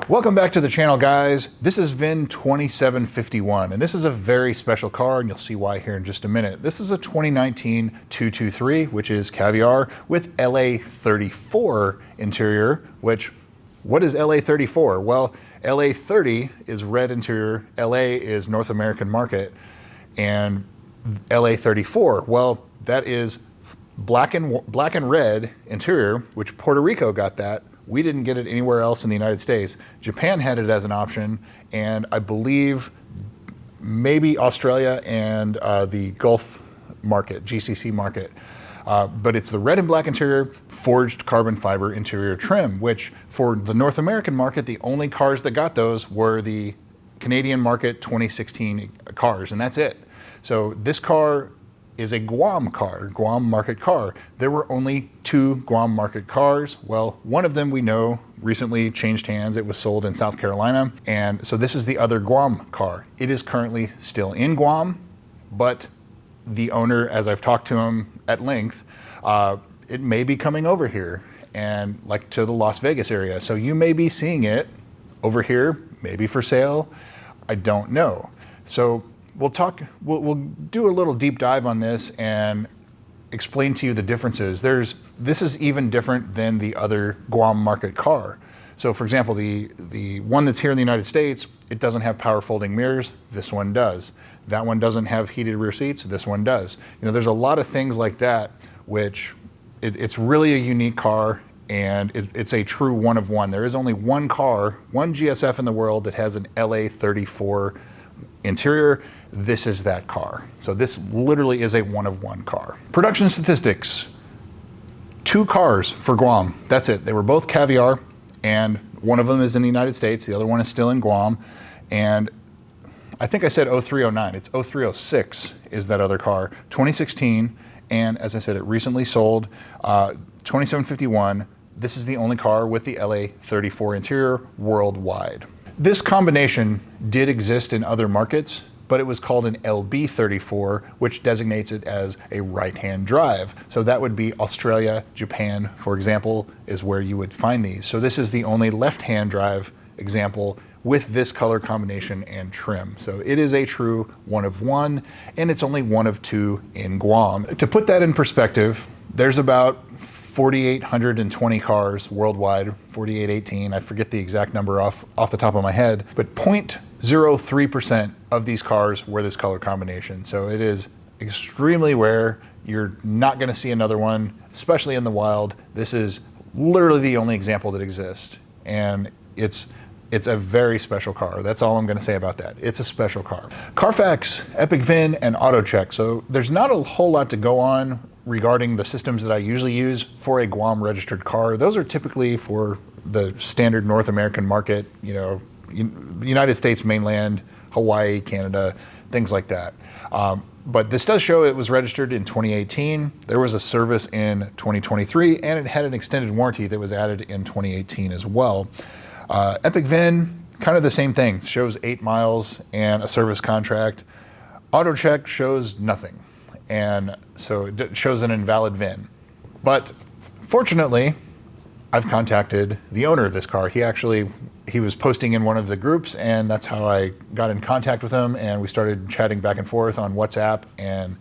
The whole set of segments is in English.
Welcome back to the channel, guys. This is VIN 2751, and this is a very special car, and you'll see why here in just a minute. This is a 2019 223, which is Caviar with LA34 interior, which, what is LA34? Well, LA30 is red interior, LA is North American market, and LA34, well, that is black and red interior, which Puerto Rico got that. We didn't get it anywhere else in the United States. Japan had it as an option, and I believe maybe Australia and the Gulf market, GCC market. But it's the red and black interior, forged carbon fiber interior trim, which for the North American market, the only cars that got those were the Canadian market 2016 cars, and that's it. So this car is a Guam car, Guam market car. There were only 2 Guam market cars. Well, one of them we know recently changed hands. It was sold in South Carolina. And so this is the other Guam car. It is currently still in Guam, but the owner, as I've talked to him at length, it may be coming over here and like to the Las Vegas area. So you may be seeing it over here, maybe for sale. I don't know. So we'll do a little deep dive on this and explain to you the differences. This is even different than the other Guam market car. So for example, the one that's here in the United States, it doesn't have power folding mirrors. This one does. That one doesn't have heated rear seats. This one does. You know, there's a lot of things like that, which it's really a unique car, and it's a true one of one. There is only one car, one GSF in the world that has an LA34 interior. This is that car. So this literally is a one of one car. Production statistics, 2 cars for Guam. That's it. They were both Caviar, and one of them is in the United States. The other one is still in Guam. And I think I said 0309. It's 0306 is that other car. 2016. And as I said, it recently sold. 2751. This is the only car with the LA34 interior worldwide. This combination did exist in other markets, but it was called an LB34, which designates it as a right-hand drive. So that would be Australia, Japan, for example, is where you would find these. So this is the only left-hand drive example with this color combination and trim. So it is a true one of one, and it's only one of 2 in Guam. To put that in perspective, there's about 4,820 cars worldwide, 4,818, I forget the exact number off the top of my head, but 0.03% of these cars were this color combination. So it is extremely rare. You're not gonna see another one, especially in the wild. This is literally the only example that exists. And it's a very special car. That's all I'm gonna say about that. It's a special car. Carfax, Epic VIN, and AutoCheck. So there's not a whole lot to go on regarding the systems that I usually use for a Guam registered car. Those are typically for the standard North American market, you know, United States mainland, Hawaii, Canada, things like that. But this does show it was registered in 2018. There was a service in 2023, and it had an extended warranty that was added in 2018 as well. Epic VIN, kind of the same thing. Shows 8 miles and a service contract. AutoCheck shows nothing. And so it shows an invalid VIN. But fortunately, I've contacted the owner of this car. He was posting in one of the groups, and that's how I got in contact with him, and we started chatting back and forth on WhatsApp, and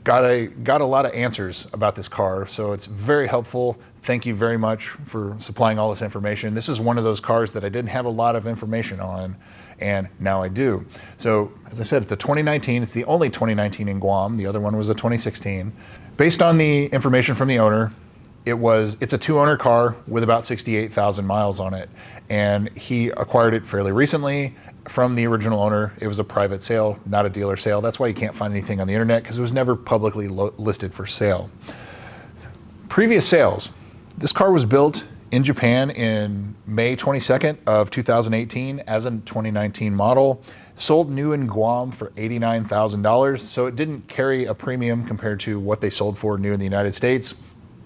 got a lot of answers about this car. So it's very helpful. Thank you very much for supplying all this information. This is one of those cars that I didn't have a lot of information on, and now I do. So as I said, it's a 2019. It's the only 2019 in Guam. The other one was a 2016. Based on the information from the owner, it's a 2-owner car with about 68,000 miles on it. And he acquired it fairly recently from the original owner. It was a private sale, not a dealer sale. That's why you can't find anything on the internet, because it was never publicly listed for sale. Previous sales. This car was built in Japan in May 22nd of 2018 as a 2019 model. Sold new in Guam for $89,000. So it didn't carry a premium compared to what they sold for new in the United States.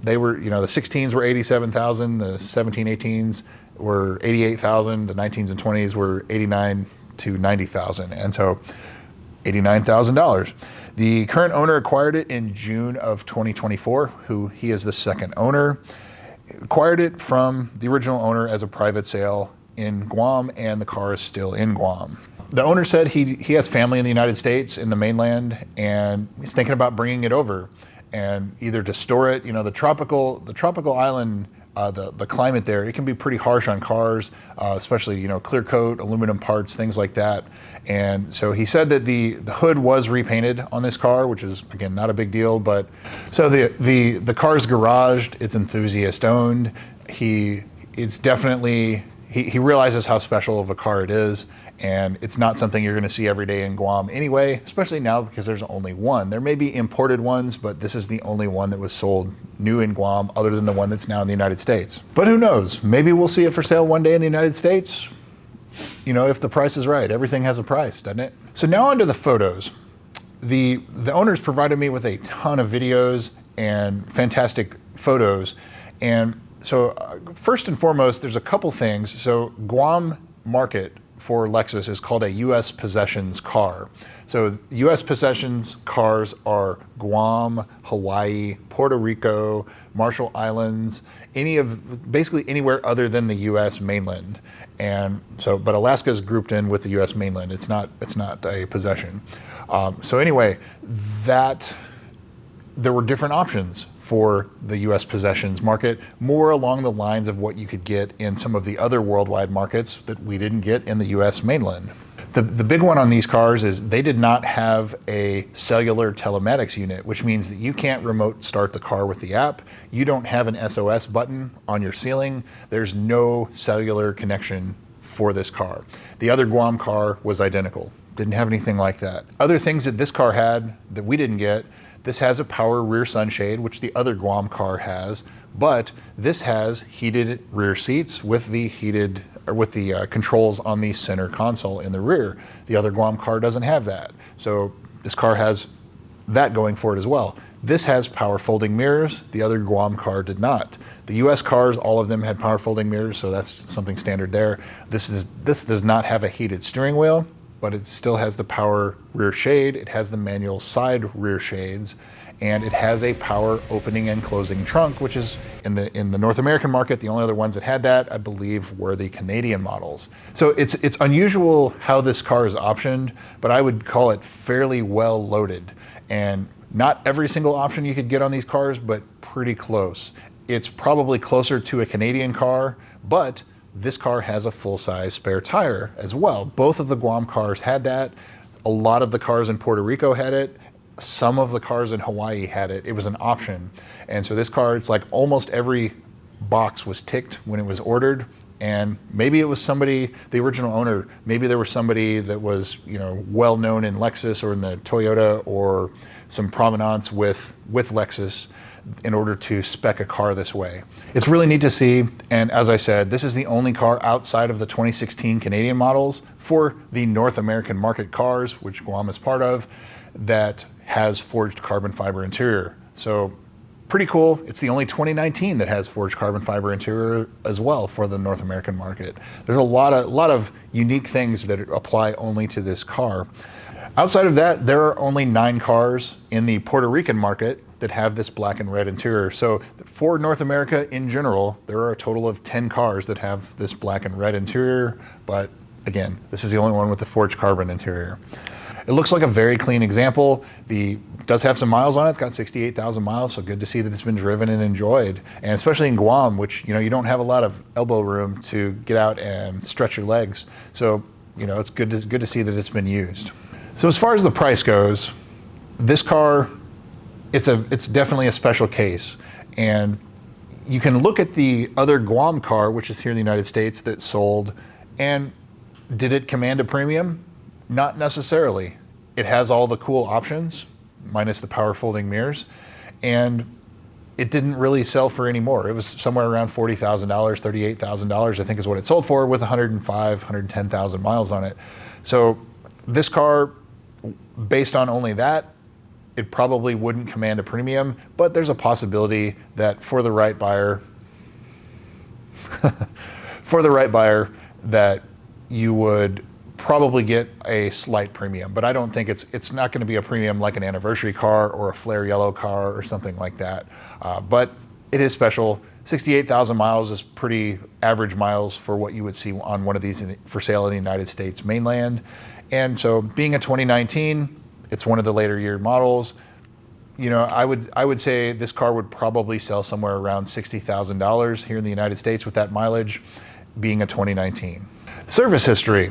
They were, you know, the 16s were 87,000, the 17, 18s were 88,000, the 19s and 20s were 89 to 90,000. And so $89,000. The current owner acquired it in June of 2024, who he is the second owner. Acquired it from the original owner as a private sale, in Guam, and the car is still in Guam. The owner said he has family in the United States, in the mainland, and he's thinking about bringing it over, and either to store it. You know, the tropical island, the climate there, it can be pretty harsh on cars, especially, you know, clear coat, aluminum parts, things like that. And so he said that the hood was repainted on this car, which is, again, not a big deal. But so the car's garaged, it's enthusiast owned. He realizes how special of a car it is, and it's not something you're going to see every day in Guam anyway, especially now because there's only one. There may be imported ones, but this is the only one that was sold new in Guam other than the one that's now in the United States. But who knows? Maybe we'll see it for sale one day in the United States. You know, if the price is right. Everything has a price, doesn't it? So now onto the photos. The owners provided me with a ton of videos and fantastic photos. And so first and foremost, there's a couple things. So Guam market for Lexus is called a U.S. possessions car. So U.S. possessions cars are Guam, Hawaii, Puerto Rico, Marshall Islands, basically anywhere other than the U.S. mainland. And so, but Alaska is grouped in with the U.S. mainland. It's not a possession. So anyway, there were different options for the U.S. possessions market, more along the lines of what you could get in some of the other worldwide markets that we didn't get in the U.S. mainland. The big one on these cars is they did not have a cellular telematics unit, which means that you can't remote start the car with the app. You don't have an SOS button on your ceiling. There's no cellular connection for this car. The other Guam car was identical, didn't have anything like that. Other things that this car had that we didn't get: this has a power rear sunshade, which the other Guam car has, but this has heated rear seats with the controls on the center console in the rear. The other Guam car doesn't have that. So this car has that going for it as well. This has power folding mirrors. The other Guam car did not. The US cars, all of them had power folding mirrors, so that's something standard there. This does not have a heated steering wheel, but it still has the power rear shade. It has the manual side rear shades, and it has a power opening and closing trunk, which is in the North American market. The only other ones that had that, I believe, were the Canadian models. So it's unusual how this car is optioned, but I would call it fairly well loaded. And not every single option you could get on these cars, but pretty close. It's probably closer to a Canadian car, but this car has a full-size spare tire as well. Both of the Guam cars had that. A lot of the cars in Puerto Rico had it. Some of the cars in Hawaii had it. It was an option. And so this car, it's like almost every box was ticked when it was ordered. And maybe it was somebody, the original owner, maybe there was somebody that was, you know, well known in Lexus or in the Toyota or some provenance with Lexus in order to spec a car this way. It's really neat to see, and as I said, this is the only car outside of the 2016 Canadian models for the North American market cars, which Guam is part of, that has forged carbon fiber interior. So pretty cool. It's the only 2019 that has forged carbon fiber interior as well for the North American market. There's a lot of unique things that apply only to this car. Outside of that, there are only 9 cars in the Puerto Rican market that have this black and red interior. So for North America in general, there are a total of 10 cars that have this black and red interior, but again, this is the only one with the forged carbon interior. It looks like a very clean example. Does have some miles on it. It's got 68,000 miles, so good to see that it's been driven and enjoyed. And especially in Guam, which, you know, you don't have a lot of elbow room to get out and stretch your legs. So, you know, it's good to see that it's been used. So as far as the price goes, this car, it's definitely a special case. And you can look at the other Guam car, which is here in the United States, that sold, and did it command a premium? Not necessarily. It has all the cool options, minus the power folding mirrors, and it didn't really sell for any more. It was somewhere around $40,000, $38,000, I think is what it sold for, with 110,000 miles on it. So this car, based on only that, it probably wouldn't command a premium, but there's a possibility that for the right buyer, that you would probably get a slight premium, but I don't think it's not going to be a premium like an anniversary car or a flare yellow car or something like that. But it is special. 68,000 miles is pretty average miles for what you would see on one of these for sale in the United States mainland. And so being a 2019, it's one of the later year models. You know, I would say this car would probably sell somewhere around $60,000 here in the United States with that mileage, being a 2019. Service history.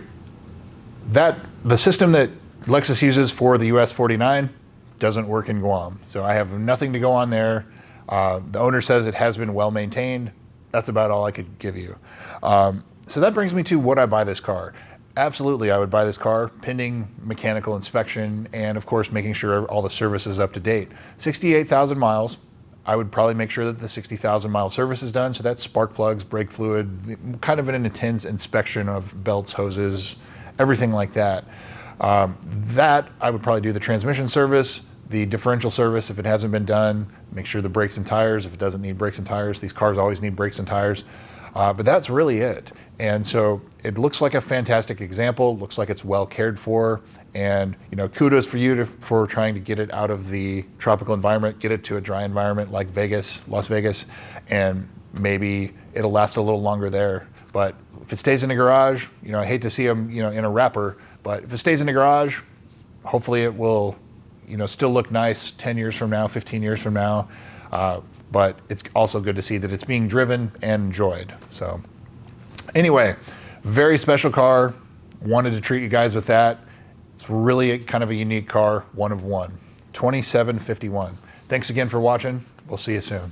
The system that Lexus uses for the US 49 doesn't work in Guam. So I have nothing to go on there. The owner says it has been well maintained. That's about all I could give you. So that brings me to, would I buy this car? Absolutely, I would buy this car, pending mechanical inspection and of course making sure all the service is up to date. 68,000 miles. I would probably make sure that the 60,000 mile service is done. So that's spark plugs, brake fluid, kind of an intense inspection of belts, hoses, everything like that. That I would probably do the transmission service, the differential service if it hasn't been done, make sure the brakes and tires, if it doesn't need brakes and tires. These cars always need brakes and tires. But that's really it. And so it looks like a fantastic example, looks like it's well cared for. And you know, kudos for you for trying to get it out of the tropical environment, get it to a dry environment like Vegas, Las Vegas, and maybe it'll last a little longer there. But if it stays in the garage, you know, I hate to see them, you know, in a wrapper, but if it stays in the garage, hopefully it will, you know, still look nice 10 years from now, 15 years from now. But it's also good to see that it's being driven and enjoyed. So anyway, very special car. Wanted to treat you guys with that. It's really kind of a unique car, one of one. 2751. Thanks again for watching. We'll see you soon.